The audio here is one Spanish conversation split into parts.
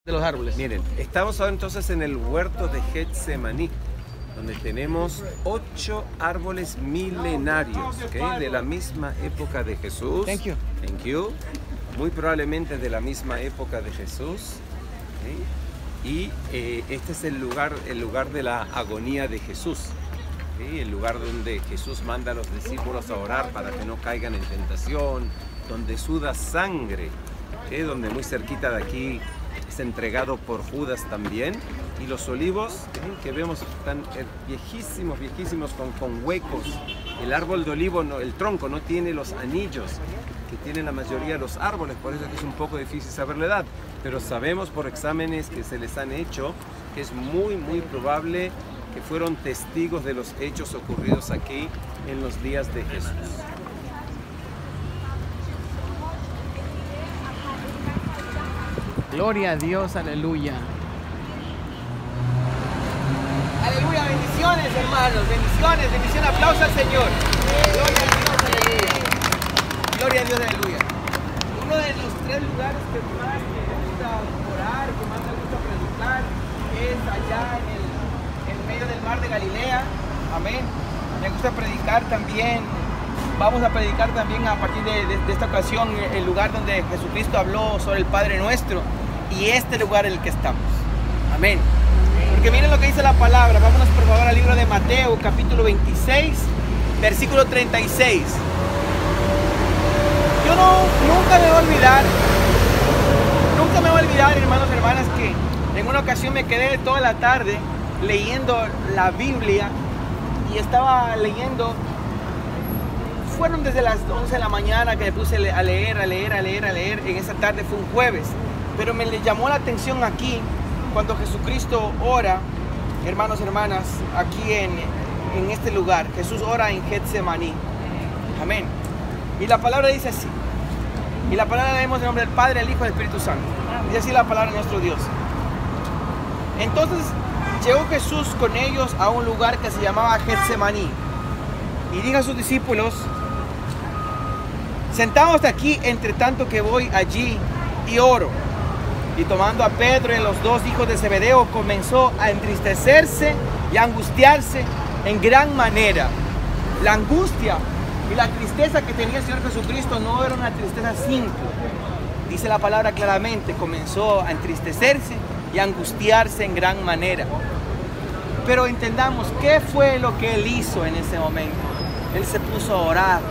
de los árboles. Miren, estamos ahora entonces en el huerto de Getsemaní, donde tenemos 8 árboles milenarios, ¿okay? De la misma época de Jesús. Thank you. Thank you. Muy probablemente de la misma época de Jesús. ¿Okay? Y este es el lugar de la agonía de Jesús. ¿Okay? El lugar donde Jesús manda a los discípulos a orar para que no caigan en tentación, donde suda sangre, ¿okay? Donde muy cerquita de aquí es entregado por Judas también. Y los olivos que vemos están viejísimos con huecos. El árbol de olivo, el tronco no tiene los anillos que tienen la mayoría de los árboles, por eso es que es un poco difícil saber la edad, pero sabemos por exámenes que se les han hecho que es muy probable que fueron testigos de los hechos ocurridos aquí en los días de Jesús. Gloria a Dios, aleluya. Aleluya, bendiciones hermanos, bendiciones, aplauso al Señor. Gloria a Dios, aleluya. Gloria a Dios, aleluya. Uno de los 3 lugares que más me gusta orar, que más me gusta predicar, es allá en medio del mar de Galilea. Amén. Me gusta predicar también. Vamos a predicar también a partir de esta ocasión el lugar donde Jesucristo habló sobre el Padre Nuestro y este lugar en el que estamos. Amén. Porque miren lo que dice la palabra. Vámonos por favor al libro de Mateo, capítulo 26, versículo 36. Yo nunca me voy a olvidar, hermanos, hermanas, que en una ocasión me quedé toda la tarde leyendo la Biblia y estaba leyendo. Fueron desde las 11 de la mañana que me puse a leer. En esa tarde fue un jueves. Pero me le llamó la atención aquí, cuando Jesucristo ora, hermanos, hermanas, aquí en este lugar. Jesús ora en Getsemaní. Amén. Y la palabra dice así. Y la palabra la leemos en nombre del Padre, del Hijo y del Espíritu Santo. Dice así la palabra de nuestro Dios. Entonces llegó Jesús con ellos a un lugar que se llamaba Getsemaní. Y dijo a sus discípulos: sentaos aquí entre tanto que voy allí y oro. Y tomando a Pedro y a los 2 hijos de Zebedeo, comenzó a entristecerse y a angustiarse en gran manera. La angustia y la tristeza que tenía el Señor Jesucristo no era una tristeza simple. Dice la palabra claramente, comenzó a entristecerse y a angustiarse en gran manera. Pero entendamos, ¿qué fue lo que Él hizo en ese momento? Él se puso a orar.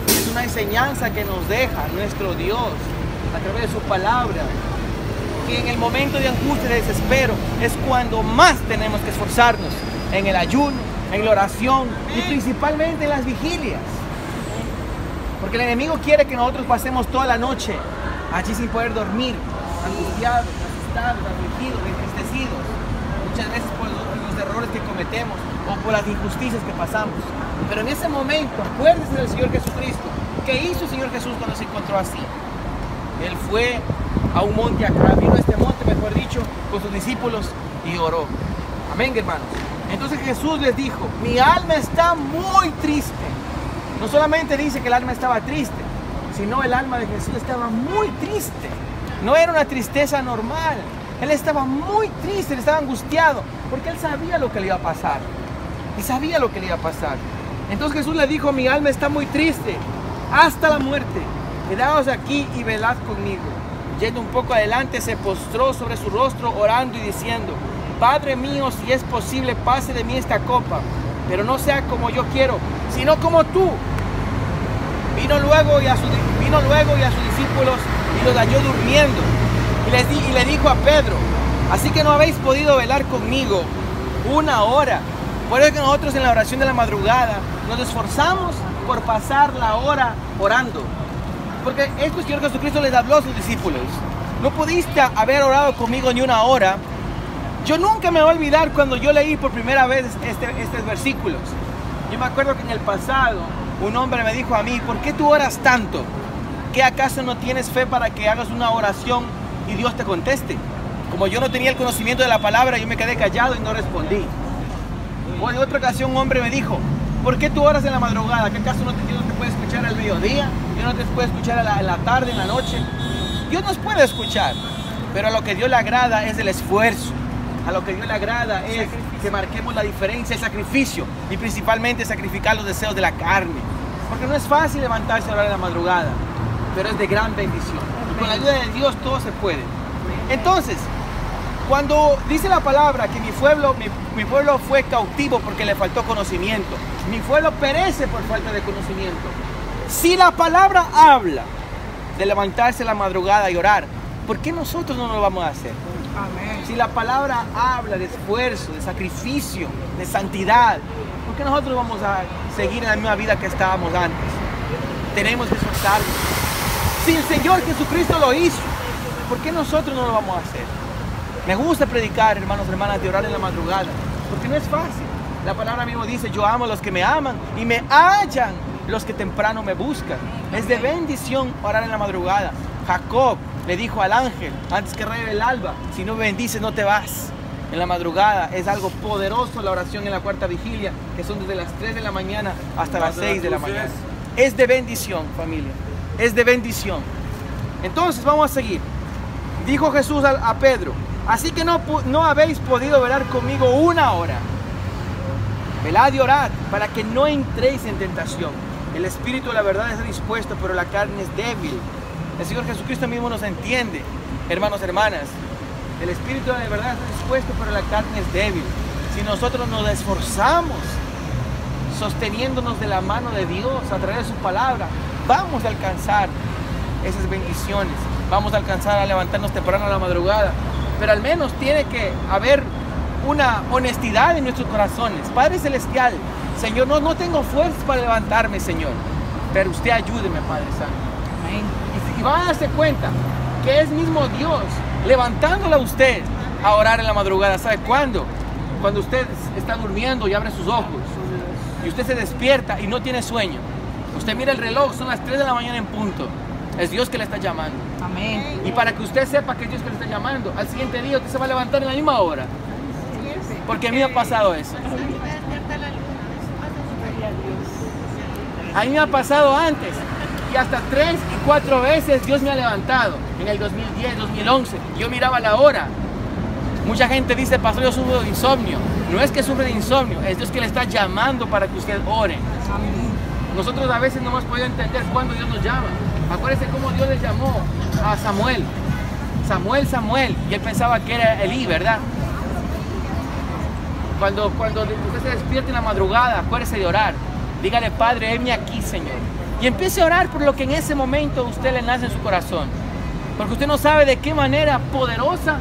Es una enseñanza que nos deja nuestro Dios a través de su palabra. Que en el momento de angustia y de desespero es cuando más tenemos que esforzarnos en el ayuno, en la oración y principalmente en las vigilias. Porque el enemigo quiere que nosotros pasemos toda la noche allí sin poder dormir, angustiados, asustados, afligidos, entristecidos. Muchas veces por los errores que cometemos o por las injusticias que pasamos. Pero en ese momento, acuérdense del Señor Jesucristo. ¿Qué hizo el Señor Jesús cuando se encontró así? Él fue a un monte acá, vino a este monte, mejor dicho, con sus discípulos y oró. Amén, hermanos. Entonces Jesús les dijo: mi alma está muy triste. No solamente dice que el alma estaba triste, sino el alma de Jesús estaba muy triste. No era una tristeza normal. Él estaba muy triste, él estaba angustiado, porque él sabía lo que le iba a pasar. Y sabía lo que le iba a pasar. Entonces Jesús le dijo: mi alma está muy triste, hasta la muerte. Quedaos aquí y velad conmigo. Yendo un poco adelante, se postró sobre su rostro, orando y diciendo: Padre mío, si es posible, pase de mí esta copa, pero no sea como yo quiero, sino como tú. Vino luego y a sus discípulos y los halló durmiendo. Y le dijo a Pedro: así que no habéis podido velar conmigo 1 hora. Por eso que nosotros en la oración de la madrugada nos esforzamos por pasar la hora orando. Porque esto el Señor Jesucristo les habló a sus discípulos. No pudiste haber orado conmigo ni 1 hora. Yo nunca me voy a olvidar cuando yo leí por primera vez estos versículos. Yo me acuerdo que en el pasado un hombre me dijo a mí: ¿por qué tú oras tanto? ¿Qué acaso no tienes fe para que hagas una oración y Dios te conteste? Como yo no tenía el conocimiento de la palabra, yo me quedé callado y no respondí. O en otra ocasión un hombre me dijo: ¿por qué tú oras en la madrugada? ¿Qué acaso Dios no te puede escuchar al mediodía? Dios no te puede escuchar en la tarde, en la noche. Dios nos puede escuchar. Pero a lo que Dios le agrada es el esfuerzo. A lo que Dios le agrada es que marquemos la diferencia, el sacrificio, y principalmente sacrificar los deseos de la carne. Porque no es fácil levantarse a orar en la madrugada, pero es de gran bendición. Y con la ayuda de Dios todo se puede. Entonces, cuando dice la palabra que mi pueblo fue cautivo porque le faltó conocimiento, mi pueblo perece por falta de conocimiento. Si la palabra habla de levantarse a la madrugada y orar, ¿por qué nosotros no lo vamos a hacer? Amén. Si la palabra habla de esfuerzo, de sacrificio, de santidad, ¿por qué nosotros vamos a seguir en la misma vida que estábamos antes? Tenemos que esforzarnos. Si el Señor Jesucristo lo hizo, ¿por qué nosotros no lo vamos a hacer? Me gusta predicar, hermanos, hermanas, de orar en la madrugada, porque no es fácil. La palabra misma dice, yo amo a los que me aman y me hallan los que temprano me buscan. Es de bendición orar en la madrugada. Jacob le dijo al ángel, antes que rayar el alba, si no me bendices no te vas. En la madrugada es algo poderoso la oración en la cuarta vigilia, que son desde las 3 de la mañana hasta las 6 de la mañana. Es de bendición, familia, es de bendición. Entonces vamos a seguir. Dijo Jesús a Pedro, así que no habéis podido velar conmigo una hora. Velad y orad para que no entréis en tentación. El espíritu de la verdad está dispuesto, pero la carne es débil. El Señor Jesucristo mismo nos entiende, hermanos, hermanas. El espíritu de la verdad está dispuesto, pero la carne es débil. Si nosotros nos esforzamos, sosteniéndonos de la mano de Dios a través de su palabra, vamos a alcanzar esas bendiciones. Vamos a alcanzar a levantarnos temprano a la madrugada. Pero al menos tiene que haber una honestidad en nuestros corazones. Padre Celestial, Señor, no tengo fuerzas para levantarme, Señor, pero usted ayúdeme, Padre Santo. Amén. Y van a darse cuenta que es mismo Dios levantándola a usted a orar en la madrugada. ¿Sabe cuándo? Cuando usted está durmiendo y abre sus ojos y usted se despierta y no tiene sueño. Usted mira el reloj, son las 3 de la mañana en punto. Es Dios que le está llamando. Amén. Y para que usted sepa que es Dios que le está llamando, al siguiente día usted se va a levantar en la misma hora. Porque a mí me ha pasado eso. A mí me ha pasado antes. Y hasta 3 y 4 veces Dios me ha levantado. En el 2010, 2011. Yo miraba la hora. Mucha gente dice, pastor, yo sufro de insomnio. No es que sufre de insomnio, es Dios que le está llamando para que usted ore. Amén. Nosotros a veces no hemos podido entender cuándo Dios nos llama. Acuérdense cómo Dios le llamó a Samuel. Samuel, Samuel. Y él pensaba que era Elí, ¿verdad? Cuando usted se despierte en la madrugada, acuérdese de orar. Dígale, Padre, heme aquí, Señor. Y empiece a orar por lo que en ese momento usted le nace en su corazón. Porque usted no sabe de qué manera poderosa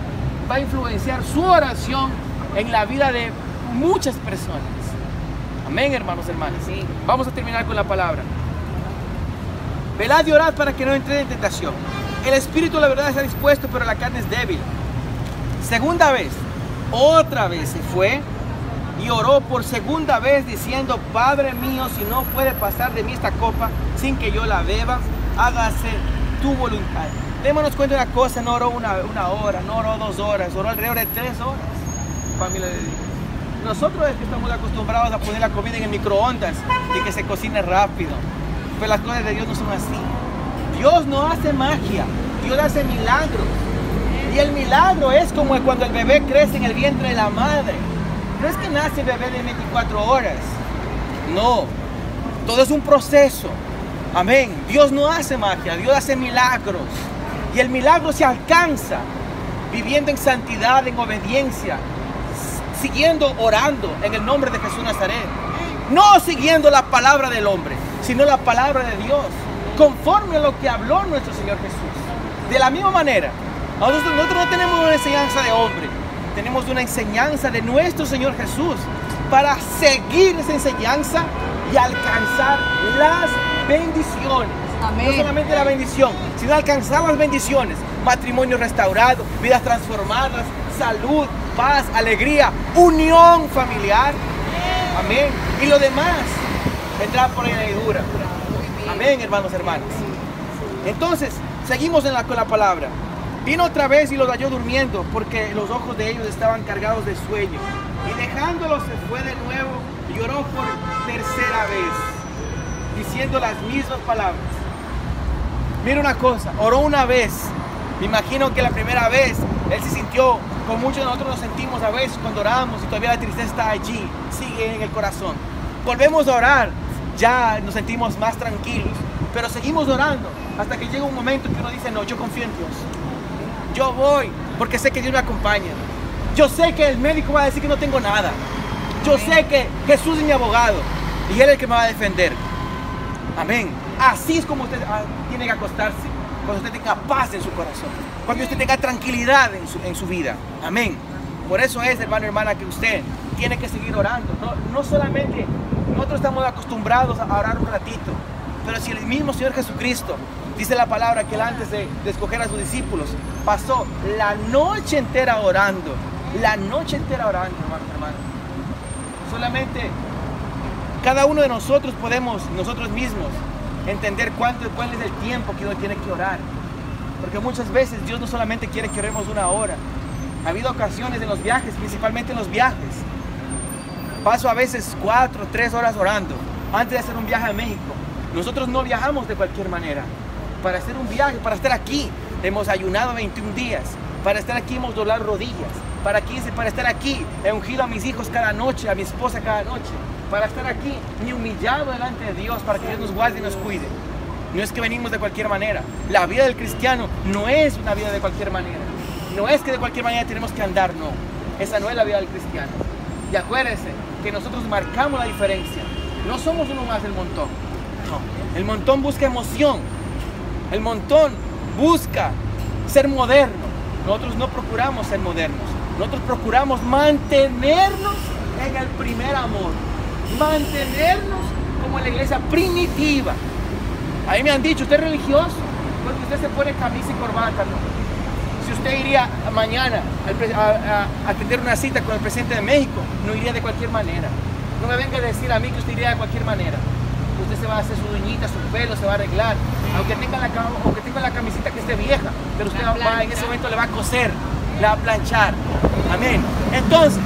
va a influenciar su oración en la vida de muchas personas. Amén, hermanos, hermanas. Sí. Vamos a terminar con la palabra. Velad y orad para que no entre en tentación. El espíritu, la verdad, está dispuesto, pero la carne es débil. Segunda vez, otra vez se fue y oró por segunda vez diciendo, Padre mío, si no puede pasar de mí esta copa sin que yo la beba, hágase tu voluntad. Démonos cuenta de una cosa, no oró una hora, no oró 2 horas, oró alrededor de 3 horas, familia de Dios. Nosotros es que estamos acostumbrados a poner la comida en el microondas y que se cocine rápido. Pero las cosas de Dios no son así. Dios no hace magia, Dios hace milagros. Y el milagro es como cuando el bebé crece en el vientre de la madre. No es que nace el bebé de 24 horas. No, todo es un proceso. Amén. Dios no hace magia, Dios hace milagros. Y el milagro se alcanza viviendo en santidad, en obediencia, siguiendo orando en el nombre de Jesús Nazaret. No siguiendo la palabra del hombre, sino la palabra de Dios, conforme a lo que habló nuestro Señor Jesús. De la misma manera, nosotros no tenemos una enseñanza de hombre, tenemos una enseñanza de nuestro Señor Jesús para seguir esa enseñanza y alcanzar las bendiciones. Amén. No solamente la bendición, sino alcanzar las bendiciones. Matrimonio restaurado, vidas transformadas, salud, paz, alegría, unión familiar. Amén. Y lo demás vendrá por añadidura. Amén, hermanos, hermanas. Entonces, seguimos con la palabra. Vino otra vez y los halló durmiendo, porque los ojos de ellos estaban cargados de sueño. Y dejándolos se fue de nuevo y oró por tercera vez, diciendo las mismas palabras. Mira una cosa, oró una vez Me imagino que la primera vez él se sintió, como muchos de nosotros nos sentimos a veces cuando oramos y todavía la tristeza está allí, sigue en el corazón. Volvemos a orar, ya nos sentimos más tranquilos, pero seguimos orando hasta que llega un momento que uno dice, no, yo confío en Dios. Yo voy porque sé que Dios me acompaña. Yo sé que el médico va a decir que no tengo nada. Yo sé que Jesús es mi abogado y Él es el que me va a defender. Amén. Así es como usted tiene que acostarse, cuando usted tenga paz en su corazón, cuando usted tenga tranquilidad en su vida. Amén. Por eso es, hermano, hermana, que usted tiene que seguir orando. No solamente nosotros estamos acostumbrados a orar un ratito, pero si el mismo Señor Jesucristo dice la palabra que Él antes de escoger a sus discípulos pasó la noche entera orando. La noche entera orando, hermano. Solamente cada uno de nosotros podemos, nosotros mismos, entender cuál es el tiempo que uno tiene que orar. Porque muchas veces Dios no solamente quiere que oremos una hora. Ha habido ocasiones en los viajes, principalmente en los viajes. Paso a veces 4 o 3 horas orando antes de hacer un viaje a México. Nosotros no viajamos de cualquier manera. Para hacer un viaje, para estar aquí, hemos ayunado 21 días. Para estar aquí hemos doblado rodillas. Para estar aquí he ungido a mis hijos cada noche, a mi esposa cada noche. Para estar aquí me he humillado delante de Dios para que Dios nos guarde y nos cuide. No es que venimos de cualquier manera. La vida del cristiano no es una vida de cualquier manera. No es que de cualquier manera tenemos que andar, no. Esa no es la vida del cristiano. Y acuérdense que nosotros marcamos la diferencia. No somos uno más del montón. No. El montón busca emoción. El montón busca ser moderno. Nosotros no procuramos ser modernos. Nosotros procuramos mantenernos en el primer amor. Mantenernos como la iglesia primitiva. A mí me han dicho, ¿usted es religioso? Porque usted se pone camisa y corbata, ¿no? Si usted iría mañana a tener una cita con el presidente de México, no iría de cualquier manera. No me venga a decir a mí que usted iría de cualquier manera. Usted se va a hacer su uñita, su pelo, se va a arreglar. Aunque tenga la camisita que esté vieja, pero usted va, en ese momento le va a coser, le va a planchar. Amén. Entonces,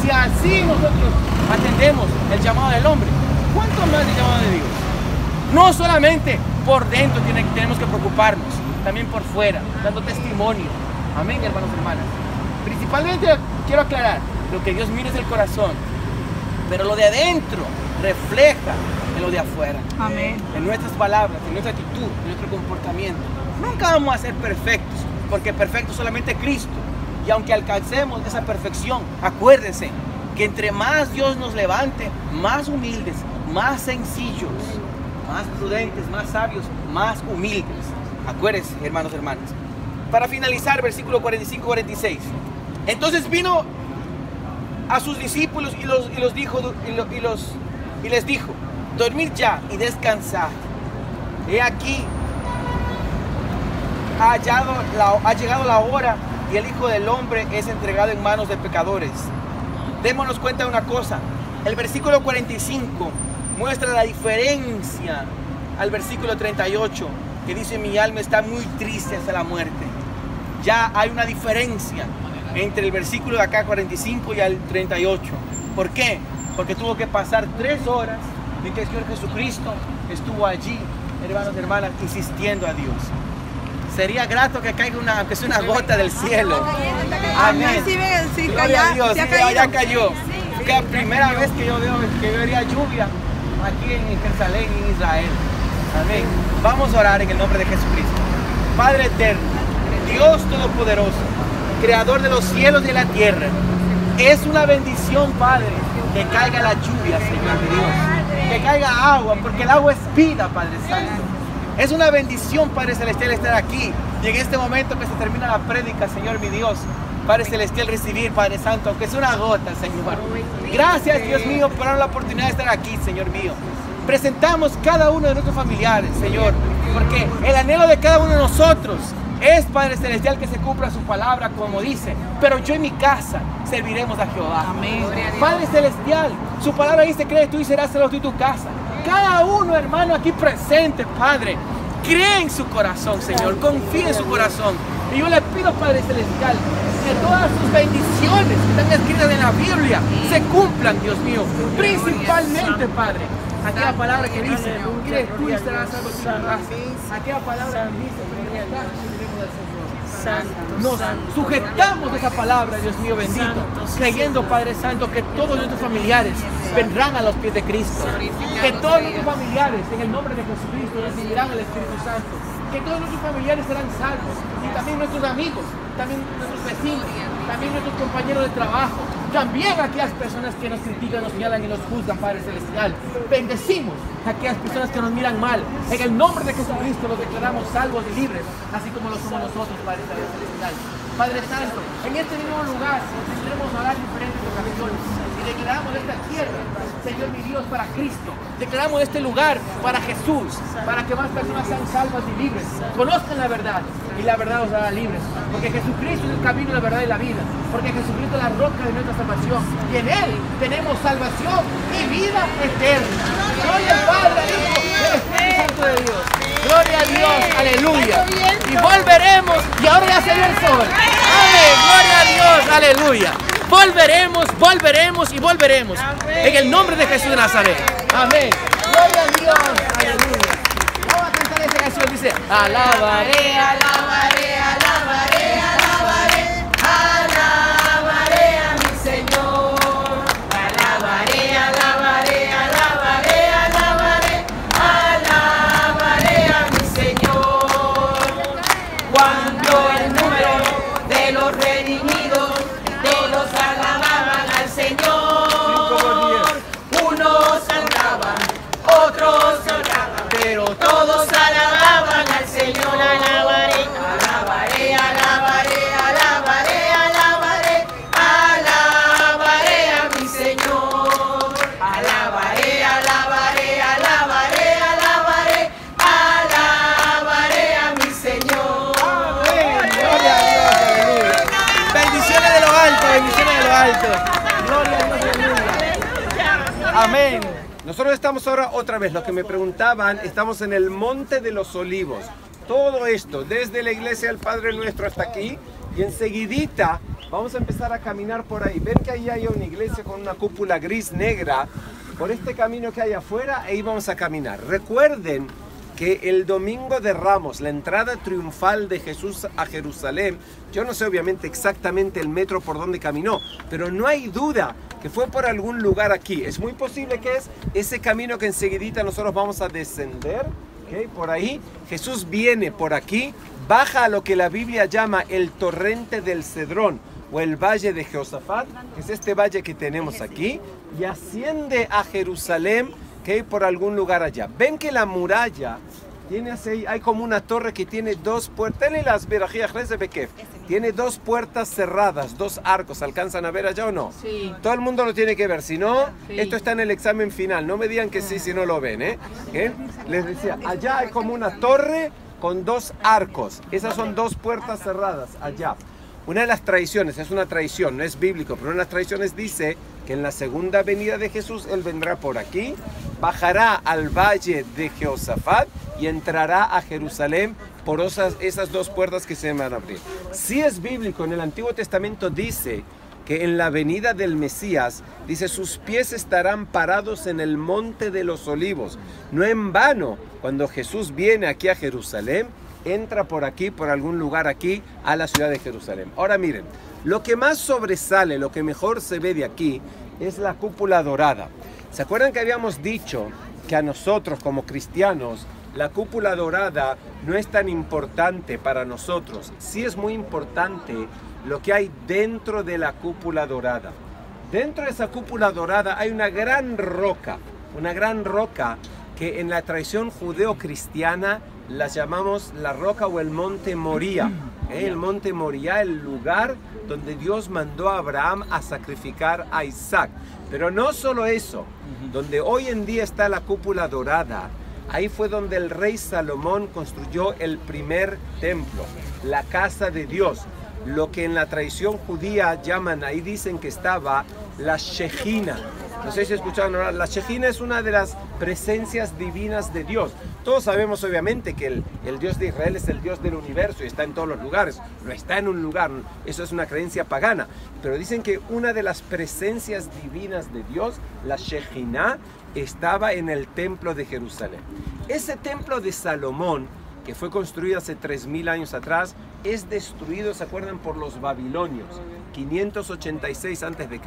si así nosotros atendemos el llamado del hombre, ¿cuánto más el llamado de Dios? No solamente por dentro tenemos que preocuparnos, también por fuera, dando testimonio. Amén, hermanos y hermanas. Principalmente quiero aclarar, lo que Dios mira es el corazón, pero lo de adentro refleja en lo de afuera. Amén. En nuestras palabras, en nuestra actitud, en nuestro comportamiento. Nunca vamos a ser perfectos, porque perfecto es solamente Cristo. Y aunque alcancemos esa perfección, acuérdense que entre más Dios nos levante, más humildes, más sencillos, más prudentes, más sabios, más humildes. Acuérdense, hermanos y hermanas. Para finalizar, versículo 45-46. Entonces vino a sus discípulos y les dijo, dormid ya y descansad. He aquí, ha llegado la hora y el Hijo del Hombre es entregado en manos de pecadores. Démonos cuenta de una cosa. El versículo 45 muestra la diferencia al versículo 38, que dice, mi alma está muy triste hasta la muerte. Ya hay una diferencia entre el versículo de acá 45 y al 38. ¿Por qué? Porque tuvo que pasar 3 horas de que el Señor Jesucristo estuvo allí, hermanos y hermanas, insistiendo a Dios. Sería grato que caiga aunque sea una gota del cielo. Amén. Gloria a Dios, ya cayó. Es la primera vez que yo vería lluvia aquí en Jerusalén, en Israel. Amén. Vamos a orar en el nombre de Jesucristo. Padre eterno, Dios todopoderoso, creador de los cielos y de la tierra, es una bendición, Padre, que caiga la lluvia, Señor de Dios, que caiga agua, porque el agua es vida, Padre Santo. Es una bendición, Padre Celestial, estar aquí y en este momento que se termina la prédica, Señor mi Dios, Padre Celestial, recibir, Padre Santo, aunque sea una gota, Señor. Gracias, Dios mío, por dar la oportunidad de estar aquí, Señor mío. Presentamos cada uno de nuestros familiares, Señor, porque el anhelo de cada uno de nosotros es, Padre Celestial, que se cumpla su palabra, como dice, pero yo en mi casa serviremos a Jehová. Amén. Padre Celestial, su palabra dice, cree tú y serás celoso tú y tu casa. Cada uno, hermano, aquí presente, Padre, cree en su corazón, Señor, confía en su corazón. Y yo le pido, Padre Celestial, que todas sus bendiciones que están escritas en la Biblia se cumplan, Dios mío. Principalmente, Padre, aquella palabra que dice, cree tú y serás salvo tú y tu casa. Aquella palabra que dice, Nos sujetamos de esa palabra, Dios mío bendito, creyendo, Padre Santo, que todos nuestros familiares vendrán a los pies de Cristo, que todos nuestros familiares en el nombre de Jesucristo recibirán el Espíritu Santo, que todos nuestros familiares serán salvos, y también nuestros amigos, también nuestros vecinos, también nuestros compañeros de trabajo, también aquellas personas que nos critican, nos señalan y nos juzgan, Padre Celestial. Bendecimos a aquellas personas que nos miran mal. En el nombre de Jesucristo los declaramos salvos y libres, así como lo somos nosotros, Padre Celestial. Padre Santo, en este mismo lugar tendremos a orar diferentes ocasiones y declaramos esta tierra, Señor mi Dios, para Cristo. Declaramos este lugar para Jesús, para que más personas sean salvas y libres, conozcan la verdad y la verdad os hará libres, porque Jesucristo es el camino, la verdad y la vida, porque Jesucristo es la roca de nuestra salvación y en Él tenemos salvación y vida eterna. Gloria al Padre, al Hijo y al Espíritu Santo de Dios. Gloria a Dios, aleluya. Y volveremos, y ahora ya salió el sol. Amén, gloria a Dios, aleluya. Volveremos y volveremos. En el nombre de Jesús de Nazaret. Amén. Gloria a Dios, aleluya. Vamos a cantar esta canción, dice: alabaré, alabaré, alabaré, alabaré, alabaré a mi Señor. Alabaré, alabaré, alabaré, alabaré, alabaré a mi Señor. Cuando el número de los redimidos, todos alababan al Señor. Unos cantaban, otros oraban, pero todos alababan al Señor. Alabaré, alabaré, alabaré, alabaré, alabaré, alabaré a mi Señor. Alabaré, alabaré, alabaré, alabaré, alabaré a mi Señor. Gloria a Dios, aleluya. Bendiciones de lo alto, bendiciones de lo alto. Gloria a Dios, aleluya. Amén. Nosotros estamos ahora otra vez, los que me preguntaban, estamos en el Monte de los Olivos. Todo esto, desde la iglesia del Padre Nuestro hasta aquí, y enseguidita vamos a empezar a caminar por ahí. Ven que ahí hay una iglesia con una cúpula gris negra. Por este camino que hay afuera, ahí vamos a caminar. Recuerden que el domingo de Ramos, la entrada triunfal de Jesús a Jerusalén, yo no sé obviamente exactamente el metro por donde caminó, pero no hay duda que fue por algún lugar aquí. Es muy posible que es ese camino que enseguidita nosotros vamos a descender, ¿okay? Por ahí. Jesús viene por aquí, baja a lo que la Biblia llama el torrente del Cedrón o el valle de Jehoshafat, que es este valle que tenemos aquí, y asciende a Jerusalén, ¿okay? Por algún lugar allá. Ven que la muralla tiene así, hay como una torre que tiene dos puertas. Tiene dos puertas cerradas, dos arcos. ¿Alcanzan a ver allá o no? Sí. Todo el mundo lo tiene que ver. Si no, Sí. esto está en el examen final. No me digan que sí si no lo ven, ¿eh? Les decía, allá hay como una torre con dos arcos. Esas son dos puertas cerradas allá. Una de las tradiciones, es una tradición, no es bíblico, pero una de las tradiciones dice que en la segunda venida de Jesús, Él vendrá por aquí, bajará al valle de Jehoshafat y entrará a Jerusalén por esas dos puertas que se van a abrir. Si es bíblico, en el Antiguo Testamento dice que en la venida del Mesías, dice, sus pies estarán parados en el Monte de los Olivos. No en vano, cuando Jesús viene aquí a Jerusalén, entra por aquí, por algún lugar aquí, a la ciudad de Jerusalén. Ahora miren, lo que más sobresale, lo que mejor se ve de aquí, es la cúpula dorada. ¿Se acuerdan que habíamos dicho que a nosotros como cristianos, la cúpula dorada no es tan importante para nosotros? Sí es muy importante lo que hay dentro de la cúpula dorada. Dentro de esa cúpula dorada hay una gran roca que en la tradición judeo-cristiana la llamamos la roca o el monte Moría. El monte Moría, el lugar donde Dios mandó a Abraham a sacrificar a Isaac. Pero no solo eso, donde hoy en día está la cúpula dorada, ahí fue donde el rey Salomón construyó el primer templo, la casa de Dios. Lo que en la tradición judía llaman, ahí dicen que estaba la Shejina. No sé si escucharon ahora, la Shejina es una de las presencias divinas de Dios. Todos sabemos obviamente que el Dios de Israel es el Dios del universo y está en todos los lugares. No está en un lugar, eso es una creencia pagana. Pero dicen que una de las presencias divinas de Dios, la Shejina, estaba en el templo de Jerusalén. Ese templo de Salomón, que fue construido hace 3000 años atrás, es destruido, ¿se acuerdan? Por los babilonios. 586 a.C.,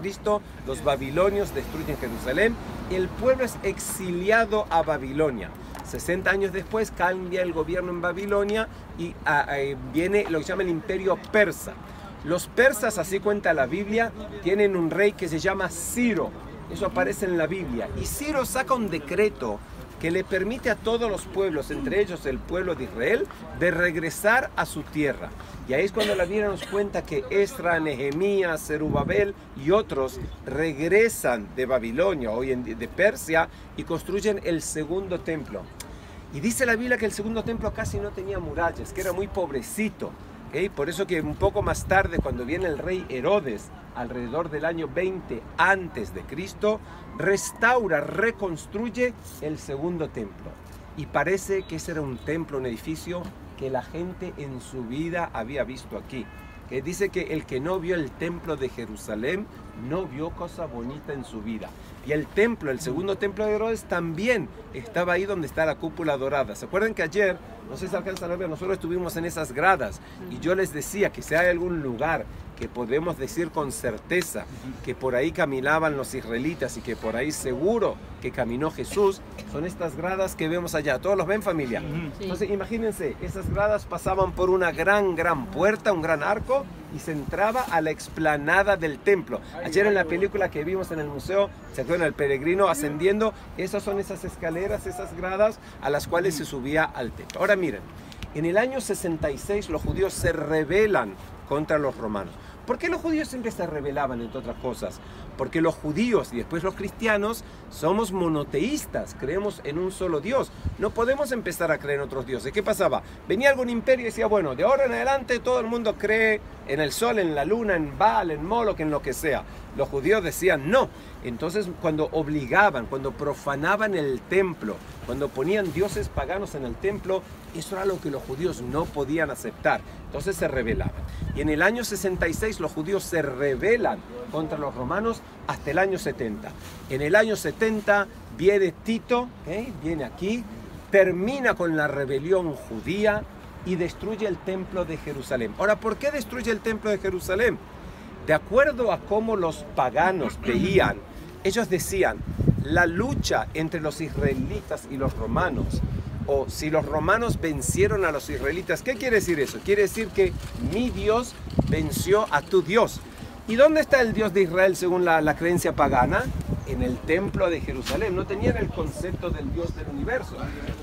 los babilonios destruyen Jerusalén. El pueblo es exiliado a Babilonia. 60 años después cambia el gobierno en Babilonia y viene lo que se llama el imperio persa. Los persas, así cuenta la Biblia, tienen un rey que se llama Ciro. Eso aparece en la Biblia. Y Ciro saca un decreto que le permite a todos los pueblos, entre ellos el pueblo de Israel, de regresar a su tierra. Y ahí es cuando la Biblia nos cuenta que Esdras, Nehemías, Zerubabel y otros regresan de Babilonia, de Persia, y construyen el segundo templo. Y dice la Biblia que el segundo templo casi no tenía murallas, que era muy pobrecito. ¿Okay? Por eso que un poco más tarde, cuando viene el rey Herodes, alrededor del año 20 antes de Cristo, restaura, reconstruye el segundo templo. Y parece que ese era un templo, un edificio que la gente en su vida había visto aquí. Que dice que el que no vio el templo de Jerusalén no vio cosa bonita en su vida. Y el templo, el segundo templo de Herodes, también estaba ahí donde está la cúpula dorada. ¿Se acuerdan que ayer, no sé si alcanzan a ver, nosotros estuvimos en esas gradas y yo les decía que si hay algún lugar que podemos decir con certeza que por ahí caminaban los israelitas y que por ahí seguro que caminó Jesús, son estas gradas que vemos allá? ¿Todos los ven, familia? Sí. Entonces imagínense, esas gradas pasaban por una gran puerta, un gran arco, y se entraba a la explanada del templo. Ayer en la película que vimos en el museo, ¿se acuerdan? El peregrino ascendiendo, esas son esas escaleras, esas gradas a las cuales se subía al templo. Ahora miren, en el año 66 los judíos se rebelan contra los romanos. ¿Por qué los judíos siempre se rebelaban, entre otras cosas? Porque los judíos y después los cristianos somos monoteístas, creemos en un solo Dios. No podemos empezar a creer en otros dioses. ¿Qué pasaba? Venía algún imperio y decía, bueno, de ahora en adelante todo el mundo cree en el sol, en la luna, en Baal, en Moloch, en lo que sea. Los judíos decían no. Entonces cuando obligaban, cuando profanaban el templo, cuando ponían dioses paganos en el templo, eso era lo que los judíos no podían aceptar. Entonces se rebelaban. Y en el año 66 los judíos se rebelan contra los romanos hasta el año 70. En el año 70 viene Tito, viene aquí, termina con la rebelión judía y destruye el templo de Jerusalén. Ahora, ¿por qué destruye el templo de Jerusalén? De acuerdo a cómo los paganos veían, ellos decían, la lucha entre los israelitas y los romanos, o si los romanos vencieron a los israelitas, ¿qué quiere decir eso? Quiere decir que mi Dios venció a tu Dios. ¿Y dónde está el Dios de Israel según la creencia pagana? En el templo de Jerusalén. No tenían el concepto del Dios del universo.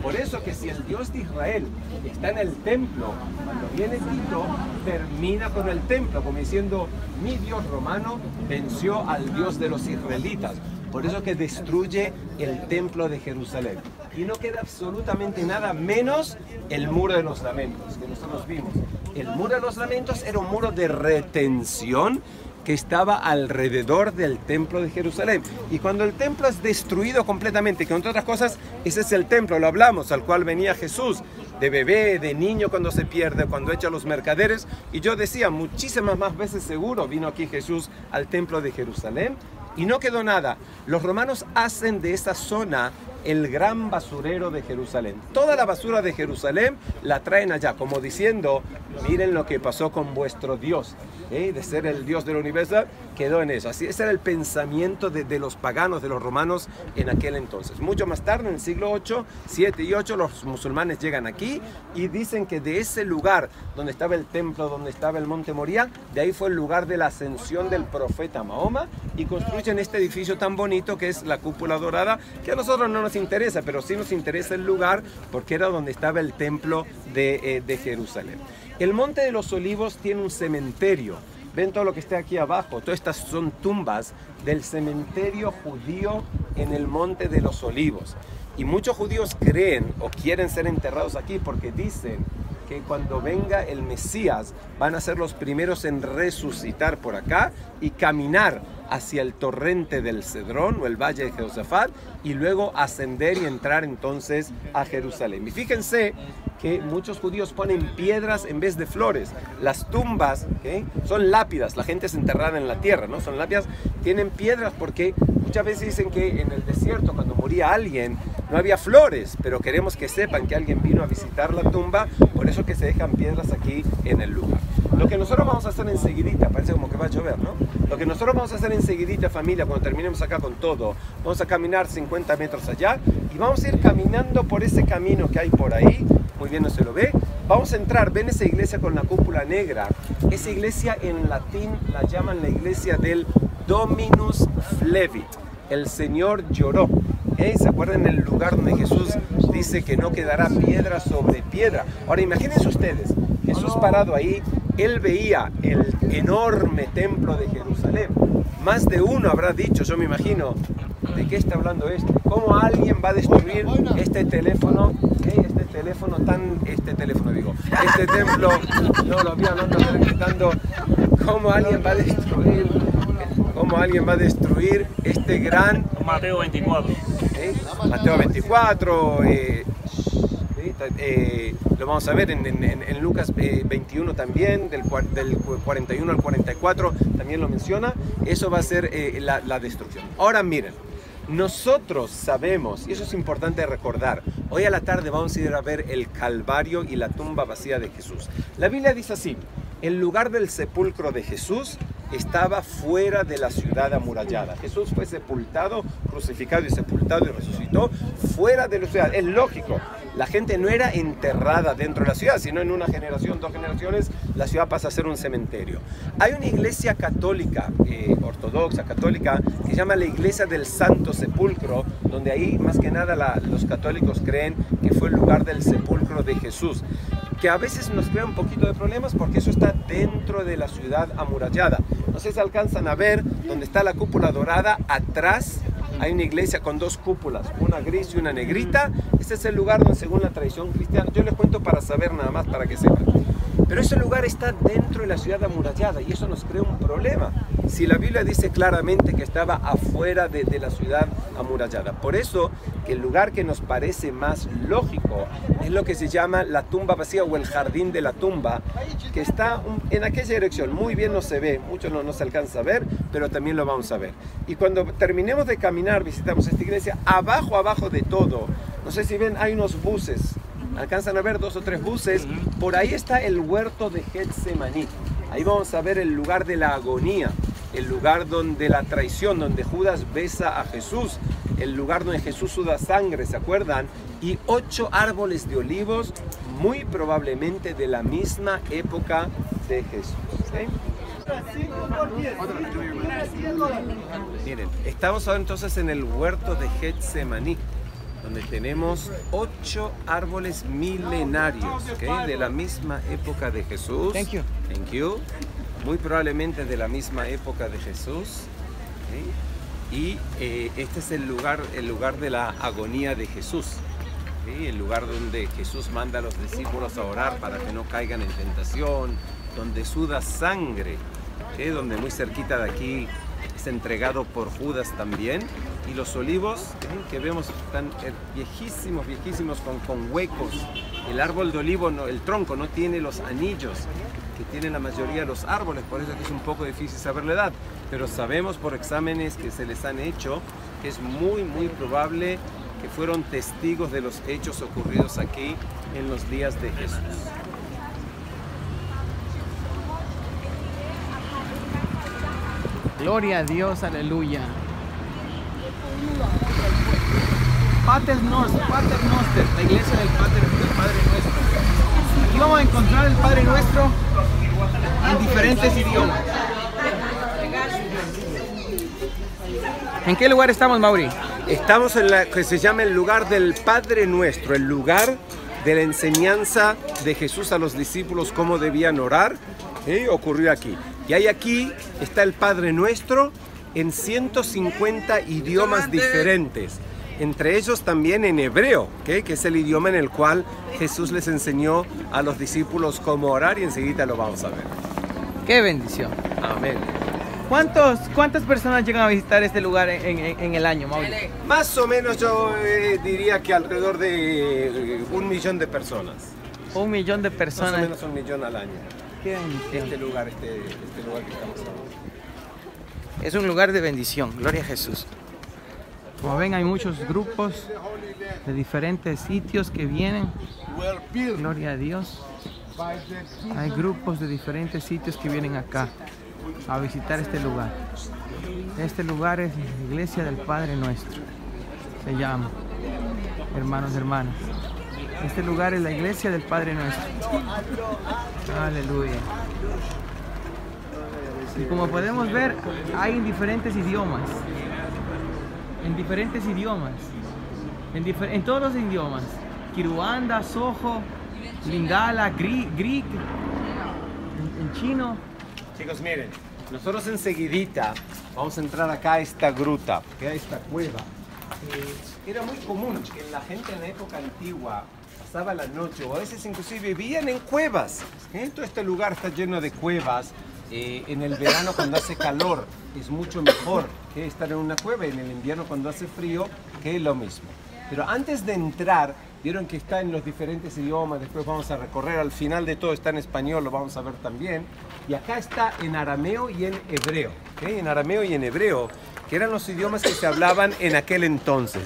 Por eso que si el Dios de Israel está en el templo, cuando viene Tito, termina con el templo, como diciendo, mi Dios romano venció al Dios de los israelitas. Por eso que destruye el templo de Jerusalén. Y no queda absolutamente nada menos el muro de los lamentos, que nosotros vimos. El muro de los lamentos era un muro de retención que estaba alrededor del templo de Jerusalén. Y cuando el templo es destruido completamente, que entre otras cosas, ese es el templo, lo hablamos, al cual venía Jesús, de bebé, de niño cuando se pierde, cuando echa a los mercaderes. Y yo decía, muchísimas más veces seguro vino aquí Jesús al templo de Jerusalén. Y no quedó nada. Los romanos hacen de esa zona el gran basurero de Jerusalén. Toda la basura de Jerusalén la traen allá, como diciendo, miren lo que pasó con vuestro Dios. De ser el Dios del universo, quedó en eso. Así, ese era el pensamiento de los paganos, de los romanos en aquel entonces. Mucho más tarde, en el siglo 8, 7 y 8, los musulmanes llegan aquí y dicen que de ese lugar donde estaba el templo, donde estaba el monte Moría, de ahí fue el lugar de la ascensión del profeta Mahoma, y construyen este edificio tan bonito que es la cúpula dorada, que a nosotros no nos interesa, pero sí nos interesa el lugar porque era donde estaba el templo de Jerusalén. El Monte de los Olivos tiene un cementerio. Ven todo lo que está aquí abajo. Todas estas son tumbas del cementerio judío en el Monte de los Olivos. Y muchos judíos creen o quieren ser enterrados aquí porque dicen que cuando venga el Mesías van a ser los primeros en resucitar por acá y caminar hacia el torrente del Cedrón o el valle de Josafat y luego ascender y entrar entonces a Jerusalén. Y fíjense que muchos judíos ponen piedras en vez de flores. Las tumbas son lápidas, la gente es enterrada en la tierra, ¿no? Son lápidas, tienen piedras porque muchas veces dicen que en el desierto cuando moría alguien no había flores, pero queremos que sepan que alguien vino a visitar la tumba, por eso que se dejan piedras aquí en el lugar. Lo que nosotros vamos a hacer enseguidita, parece como que va a llover, ¿no? Lo que nosotros vamos a hacer enseguidita, familia, cuando terminemos acá con todo, vamos a caminar 50 metros allá y vamos a ir caminando por ese camino que hay por ahí. Muy bien, no se lo ve. Vamos a entrar, ven esa iglesia con la cúpula negra. Esa iglesia en latín la llaman la iglesia del Dominus Flevit. El Señor lloró. ¿Se acuerdan el lugar donde Jesús dice que no quedará piedra sobre piedra? Ahora imagínense ustedes, Jesús parado ahí, él veía el enorme templo de Jerusalén. Más de uno habrá dicho, yo me imagino, ¿de qué está hablando esto? ¿Cómo alguien va a destruir este teléfono? Este templo, no lo había gritando, ¿cómo alguien va a destruir? ¿Cómo alguien va a destruir este gran... Mateo 24. Mateo 24, lo vamos a ver en Lucas 21 también, del 41 al 44 también lo menciona. Eso va a ser la destrucción. Ahora miren, nosotros sabemos, y eso es importante recordar, hoy a la tarde vamos a ir a ver el Calvario y la tumba vacía de Jesús. La Biblia dice así: el lugar del sepulcro de Jesús estaba fuera de la ciudad amurallada. Jesús fue sepultado, crucificado y sepultado y resucitó fuera de la ciudad. Es lógico, la gente no era enterrada dentro de la ciudad, sino en una generación, 2 generaciones, la ciudad pasa a ser un cementerio. Hay una iglesia católica, ortodoxa, católica, que se llama la Iglesia del Santo Sepulcro, donde ahí más que nada los católicos creen que fue el lugar del sepulcro de Jesús, que a veces nos crea un poquito de problemas porque eso está dentro de la ciudad amurallada. No sé si alcanzan a ver donde está la cúpula dorada, atrás hay una iglesia con 2 cúpulas, una gris y una negrita. Este es el lugar donde, según la tradición cristiana, yo les cuento para saber nada más, para que sepan. Pero ese lugar está dentro de la ciudad amurallada y eso nos crea un problema. Si la Biblia dice claramente que estaba afuera de la ciudad amurallada. Por eso que el lugar que nos parece más lógico es lo que se llama la tumba vacía o el jardín de la tumba, que está en aquella dirección. Muy bien no se ve, mucho no se alcanza a ver, pero también lo vamos a ver. Y cuando terminemos de caminar, visitamos esta iglesia, abajo de todo, no sé si ven, hay unos buses. Alcanzan a ver 2 o 3 buses. Por ahí está el huerto de Getsemaní. Ahí vamos a ver el lugar de la agonía, el lugar donde la traición, donde Judas besa a Jesús, el lugar donde Jesús suda sangre, ¿se acuerdan? Y 8 árboles de olivos, muy probablemente de la misma época de Jesús. Miren, estamos ahora entonces en el huerto de Getsemaní, donde tenemos 8 árboles milenarios, de la misma época de Jesús. Thank you. Muy probablemente de la misma época de Jesús. Y este es el lugar de la agonía de Jesús. El lugar donde Jesús manda a los discípulos a orar para que no caigan en tentación, donde suda sangre, donde muy cerquita de aquí es entregado por Judas también. Y los olivos que vemos están viejísimos con huecos. El árbol de olivo, el tronco no tiene los anillos que tienen la mayoría de los árboles, por eso es un poco difícil saber la edad, pero sabemos por exámenes que se les han hecho que es muy probable que fueron testigos de los hechos ocurridos aquí en los días de Jesús. Gloria a Dios, aleluya. Pater Noster, la iglesia del Padre Nuestro. Aquí vamos a encontrar el Padre Nuestro en diferentes idiomas. ¿En qué lugar estamos, Mauri? Estamos en la que se llama el lugar del Padre Nuestro, el lugar de la enseñanza de Jesús a los discípulos cómo debían orar. Ocurrió aquí. Y ahí aquí está el Padre Nuestro en 150 idiomas diferentes. Entre ellos también en hebreo, que es el idioma en el cual Jesús les enseñó a los discípulos cómo orar, y enseguida lo vamos a ver. ¡Qué bendición! Amén. ¿Cuántas personas llegan a visitar este lugar en el año, Mauri? Más o menos yo diría que alrededor de 1 millón de personas. 1 millón de Más o personas. menos 1 millón al año. Qué bendición. Este lugar que estamos hablando. Es un lugar de bendición, gloria a Jesús. Como ven, hay muchos grupos de diferentes sitios que vienen, gloria a Dios. Hay grupos de diferentes sitios que vienen acá a visitar este lugar. Este lugar es la iglesia del Padre Nuestro, se llama, hermanos y hermanas. Este lugar es la iglesia del Padre Nuestro. Aleluya. Y como podemos ver, hay en diferentes idiomas. En diferentes idiomas. En todos los idiomas. Kiruanda, Soho, Lingala, Greek, en chino. Chicos, miren, nosotros enseguidita vamos a entrar acá a esta gruta, que a esta cueva. Era muy común que la gente en la época antigua pasaba la noche o a veces inclusive vivían en cuevas. Todo este lugar está lleno de cuevas. En el verano cuando hace calor es mucho mejor que estar en una cueva, y en el invierno cuando hace frío que es lo mismo. Pero antes de entrar, vieron que está en los diferentes idiomas, después vamos a recorrer, al final de todo está en español, lo vamos a ver también. Y acá está en arameo y en hebreo, en arameo y en hebreo, que eran los idiomas que se hablaban en aquel entonces.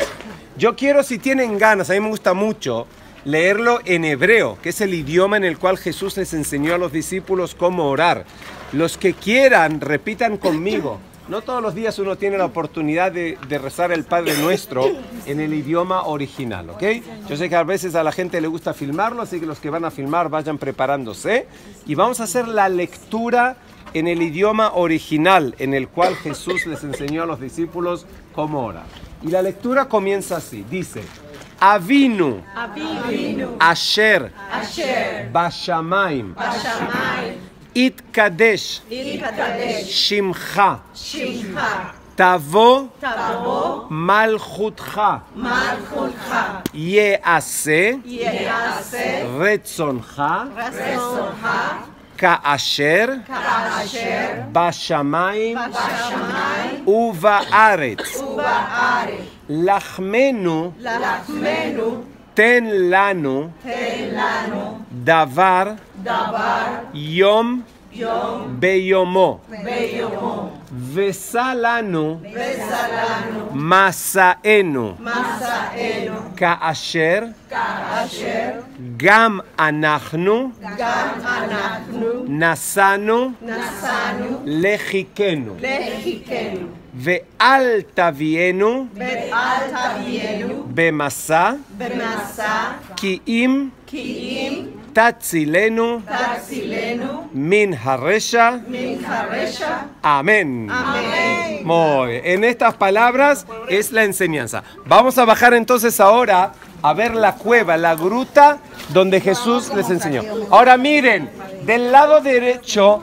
Yo quiero, si tienen ganas, a mí me gusta mucho leerlo en hebreo, que es el idioma en el cual Jesús les enseñó a los discípulos cómo orar. Los que quieran, repitan conmigo. No todos los días uno tiene la oportunidad de rezar el Padre Nuestro en el idioma original, ¿ok? Yo sé que a veces a la gente le gusta filmarlo, así que los que van a filmar vayan preparándose. Y vamos a hacer la lectura en el idioma original, en el cual Jesús les enseñó a los discípulos cómo orar. Y la lectura comienza así, dice: Avinu, Asher, Bashamayim, Itkadesh, Shimcha, Tavo, Malchutcha, Yease, Retzoncha, Kaasher, Bashamayim, Ubaaretz, Lachmenu, Ten lanu, Davar, Yom, Beyomo, Vesalanu, Masaenu, Kaasher, Gam anachnu, Nasanu, Lechikenu, Ve'al tavienu, Bemasa, Ki'im, Tatzilenu, Min Haresha. Amén. Muy bien. En estas palabras es la enseñanza. Vamos a bajar entonces ahora a ver la cueva, la gruta donde Jesús les enseñó. Ahora miren, del lado derecho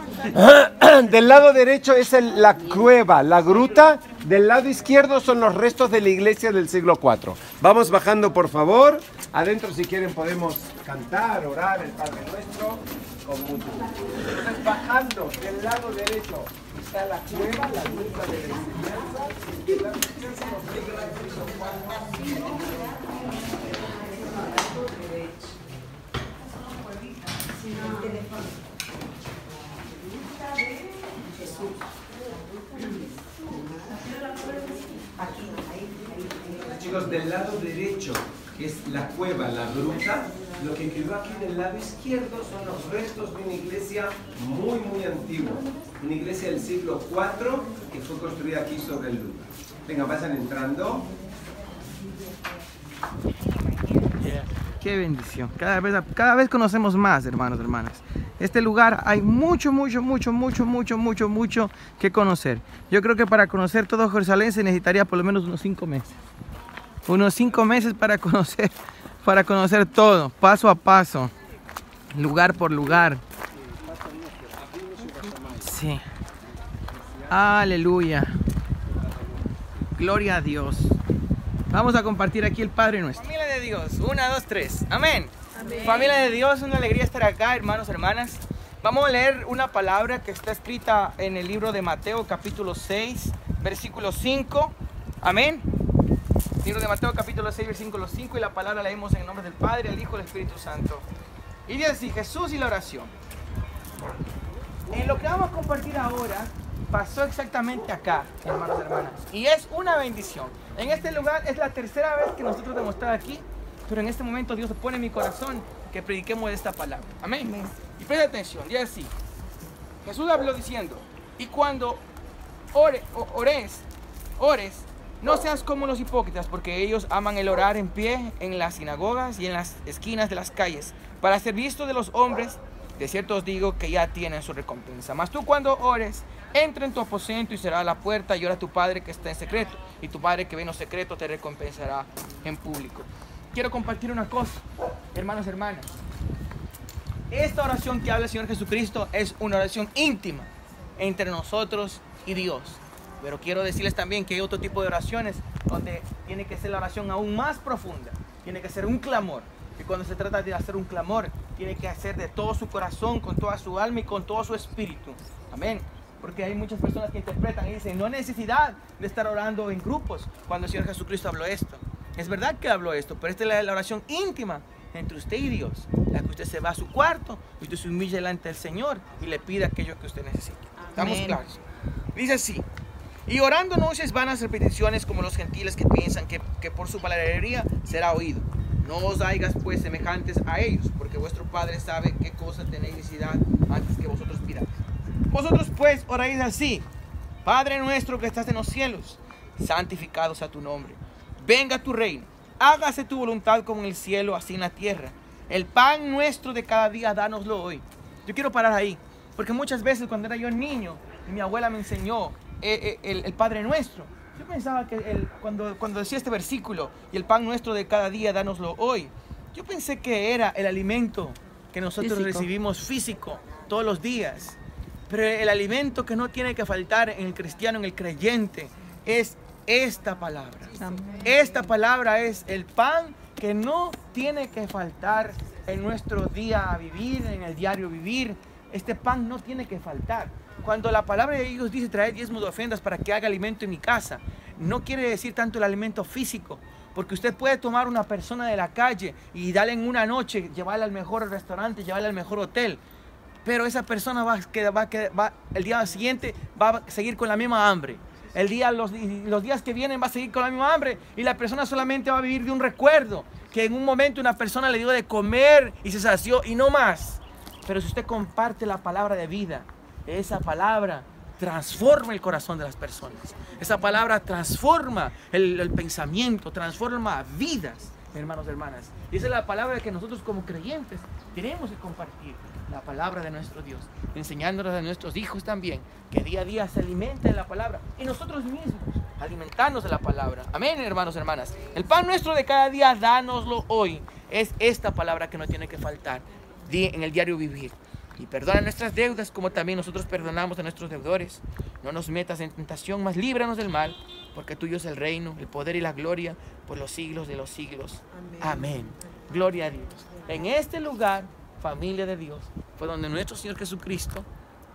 es la cueva, la gruta. Del lado izquierdo son los restos de la iglesia del siglo IV. Vamos bajando, por favor. Adentro, si quieren, podemos cantar, orar el Padre Nuestro con mucho gusto. Entonces, bajando del lado derecho está la cueva, la gruta de la enseñanza. Y la enseñanza nos llega a Cristo Chicos, del lado derecho, que es la cueva, la gruta, lo que quedó aquí del lado izquierdo son los restos de una iglesia muy, muy antigua. Una iglesia del siglo IV que fue construida aquí sobre el lugar. Venga, vayan entrando. Qué bendición. Cada vez conocemos más, hermanos y hermanas. Este lugar hay mucho que conocer. Yo creo que para conocer todo Jerusalén se necesitaría por lo menos unos 5 meses. Unos 5 meses para conocer todo, paso a paso, lugar por lugar. Sí. Aleluya. Gloria a Dios. Vamos a compartir aquí el Padre Nuestro. Familia de Dios, 1, 2, 3. Amén. Amén. Familia de Dios, una alegría estar acá, hermanos, hermanas. Vamos a leer una palabra que está escrita en el libro de Mateo, capítulo 6, versículo 5. Amén. Libro de Mateo, capítulo 6, versículo 5. Y la palabra la leemos en el nombre del Padre, el Hijo y el Espíritu Santo. Y dice así, Jesús y la oración. En lo que vamos a compartir ahora, pasó exactamente acá, hermanos y hermanas. Y es una bendición. En este lugar es la tercera vez que nosotros hemos estado aquí, pero en este momento Dios pone en mi corazón que prediquemos esta palabra. Amén. Amén. Y presta atención, dice así. Jesús habló diciendo, y cuando ores, no seas como los hipócritas, porque ellos aman el orar en pie en las sinagogas y en las esquinas de las calles, para ser visto de los hombres. De cierto os digo que ya tienen su recompensa. Mas tú cuando ores, entra en tu aposento y cerrará la puerta y ora a tu Padre que está en secreto. Y tu Padre que ve en lo secreto te recompensará en público. Quiero compartir una cosa, hermanos y hermanas. Esta oración que habla el Señor Jesucristo es una oración íntima entre nosotros y Dios. Pero quiero decirles también que hay otro tipo de oraciones donde tiene que ser la oración aún más profunda. Tiene que ser un clamor. Y cuando se trata de hacer un clamor, tiene que hacer de todo su corazón, con toda su alma y con todo su espíritu. Amén. Porque hay muchas personas que interpretan y dicen, no hay necesidad de estar orando en grupos cuando el Señor Jesucristo habló esto. Es verdad que habló esto, pero esta es la oración íntima entre usted y Dios. La que usted se va a su cuarto, y usted se humilla delante del Señor y le pide aquello que usted necesita. ¿Estamos claros? Dice así. Y orando no uséis vanas repeticiones como los gentiles que piensan que por su palabrería será oído. No os hagáis pues semejantes a ellos, porque vuestro Padre sabe qué cosa tenéis necesidad antes que vosotros pidáis. Vosotros pues oráis así: Padre nuestro que estás en los cielos, santificado sea tu nombre. Venga tu reino, hágase tu voluntad como en el cielo, así en la tierra. El pan nuestro de cada día, dánoslo hoy. Yo quiero parar ahí, porque muchas veces cuando era yo niño y mi abuela me enseñó el Padre Nuestro, yo pensaba que cuando decía este versículo, y el pan nuestro de cada día, dánoslo hoy, yo pensé que era el alimento que nosotros recibimos físico todos los días. Pero el alimento que no tiene que faltar en el cristiano, en el creyente, es esta palabra. Esta palabra es el pan que no tiene que faltar en nuestro día a vivir, en el diario vivir. Este pan no tiene que faltar. Cuando la palabra de Dios dice traer diezmos de ofrendas para que haga alimento en mi casa, no quiere decir tanto el alimento físico, porque usted puede tomar una persona de la calle y darle en una noche, llevarla al mejor restaurante, llevarla al mejor hotel, pero esa persona el día siguiente va a seguir con la misma hambre. Los días que vienen va a seguir con la misma hambre, y la persona solamente va a vivir de un recuerdo, que en un momento una persona le dio de comer y se sació y no más. Pero si usted comparte la palabra de vida, esa palabra transforma el corazón de las personas. Esa palabra transforma el pensamiento, transforma vidas, hermanos y hermanas. Y esa es la palabra que nosotros como creyentes tenemos que compartir. La palabra de nuestro Dios, enseñándonos a nuestros hijos también, que día a día se alimenten de la palabra, y nosotros mismos alimentarnos de la palabra. Amén, hermanos y hermanas. El pan nuestro de cada día, dánoslo hoy. Es esta palabra que no tiene que faltar en el diario vivir. Y perdona nuestras deudas como también nosotros perdonamos a nuestros deudores. No nos metas en tentación, mas líbranos del mal, porque tuyo es el reino, el poder y la gloria por los siglos de los siglos. Amén. Gloria a Dios. En este lugar, familia de Dios, fue donde nuestro Señor Jesucristo,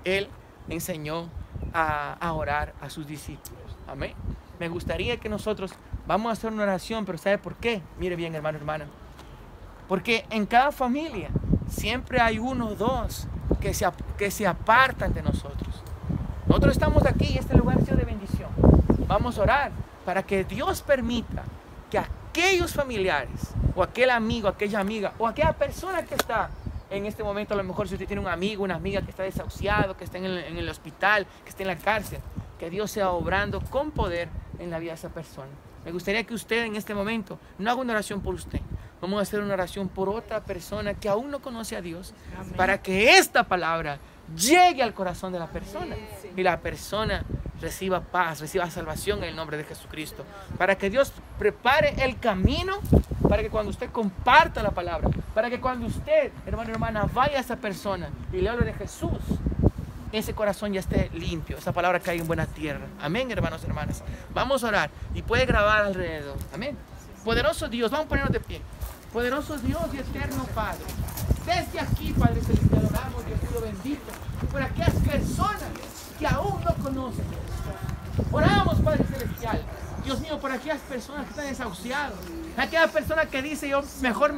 Él enseñó a orar a sus discípulos. Amén. Me gustaría que nosotros vamos a hacer una oración, pero ¿sabe por qué? Mire bien, hermano, hermana. Porque en cada familia siempre hay uno o dos que se apartan de nosotros. Nosotros estamos aquí y este lugar ha sido de bendición. Vamos a orar para que Dios permita que aquellos familiares, o aquel amigo, aquella amiga, o aquella persona que está en este momento, a lo mejor si usted tiene un amigo, una amiga que está desahuciado, que está en el hospital, que está en la cárcel, que Dios sea obrando con poder en la vida de esa persona. Me gustaría que usted en este momento no haga una oración por usted. Vamos a hacer una oración por otra persona que aún no conoce a Dios. Amén. Para que esta palabra llegue al corazón de la persona y la persona reciba paz, reciba salvación en el nombre de Jesucristo. Para que Dios prepare el camino, para que cuando usted comparta la palabra, para que cuando usted, hermano y hermana, vaya a esa persona y le hable de Jesús, ese corazón ya esté limpio, esa palabra caiga en buena tierra. Amén, hermanos y hermanas. Vamos a orar y puede grabar alrededor. Amén. Poderoso Dios, vamos a ponernos de pie. Poderoso Dios y eterno Padre, desde aquí, Padre Celestial, oramos, Dios mío bendito, por aquellas personas que aún no conocen. Oramos, Padre Celestial, Dios mío, por aquellas personas que están desahuciadas, aquella persona que dice, yo mejor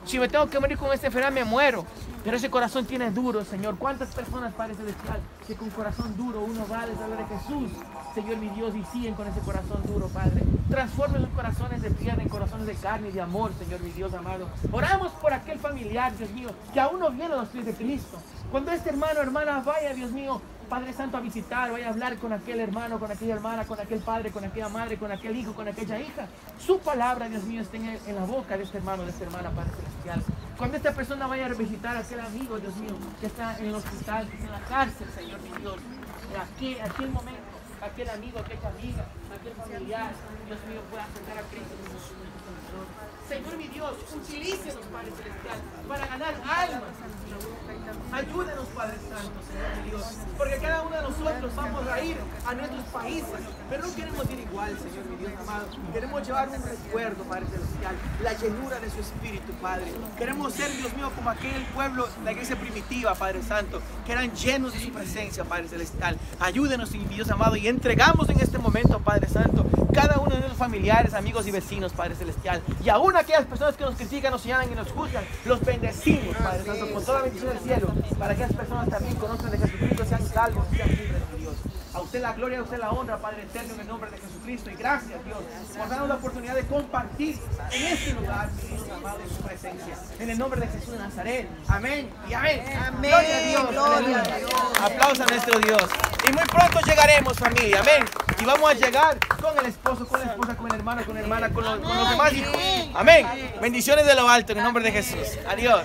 Si me tengo que morir con esta enfermedad, me muero. Pero ese corazón tiene duro, Señor. ¿Cuántas personas, Padre Celestial, que con corazón duro uno va a les habla de Jesús, Señor mi Dios, y siguen con ese corazón duro, Padre? Transforme sus corazones de piedra en corazones de carne y de amor, Señor mi Dios amado. Oramos por aquel familiar, Dios mío, que aún no viene a los pies de Cristo. Cuando este hermano o hermana vaya, Dios mío, Padre Santo, a visitar, vaya a hablar con aquel hermano, con aquella hermana, con aquel padre, con aquella madre, con aquel hijo, con aquella hija. Su palabra, Dios mío, esté en la boca de este hermano, de esta hermana, Padre Celestial. Cuando esta persona vaya a visitar a aquel amigo, Dios mío, que está en el hospital, que está en la cárcel, Señor mi Dios, en aquel momento, aquel amigo, aquella amiga, aquel familiar, Dios mío, pueda acercar a Cristo. Señor mi Dios, utilícenos, Padre Celestial, para ganar almas. Ayúdenos, Padre Santo, Señor mi Dios, porque cada uno de nosotros vamos a ir a nuestros países, pero no queremos ir igual, Señor mi Dios amado. Queremos llevar un recuerdo, Padre Celestial, la llenura de su Espíritu, Padre. Queremos ser, Dios mío, como aquel pueblo, la iglesia primitiva, Padre Santo, que eran llenos de su presencia, Padre Celestial. Ayúdenos, mi Dios amado, y entregamos en este momento, Padre Santo, cada uno de nuestros familiares, amigos y vecinos, Padre Celestial, y aún aquellas personas que nos critican, nos señalan y nos juzgan, los bendecimos, Padre Santo, con toda la bendición del cielo, para que las personas también conozcan de Jesucristo, sean salvos y sean libres, mi Dios. A usted la gloria, a usted la honra, Padre eterno, en el nombre de Jesucristo. Y gracias, Dios, por darnos la oportunidad de compartir en este lugar, mi Dios amado, en su presencia. En el nombre de Jesús de Nazaret. Amén y amén. Amén. Gloria a Dios. Gloria a Dios. Aplausos a nuestro Dios. Y muy pronto llegaremos, familia. Amén. Y vamos a llegar con el esposo, con la esposa, con el hermano, con la hermana, con los demás hijos. Amén. Bendiciones de lo alto en el nombre de Jesús. Adiós.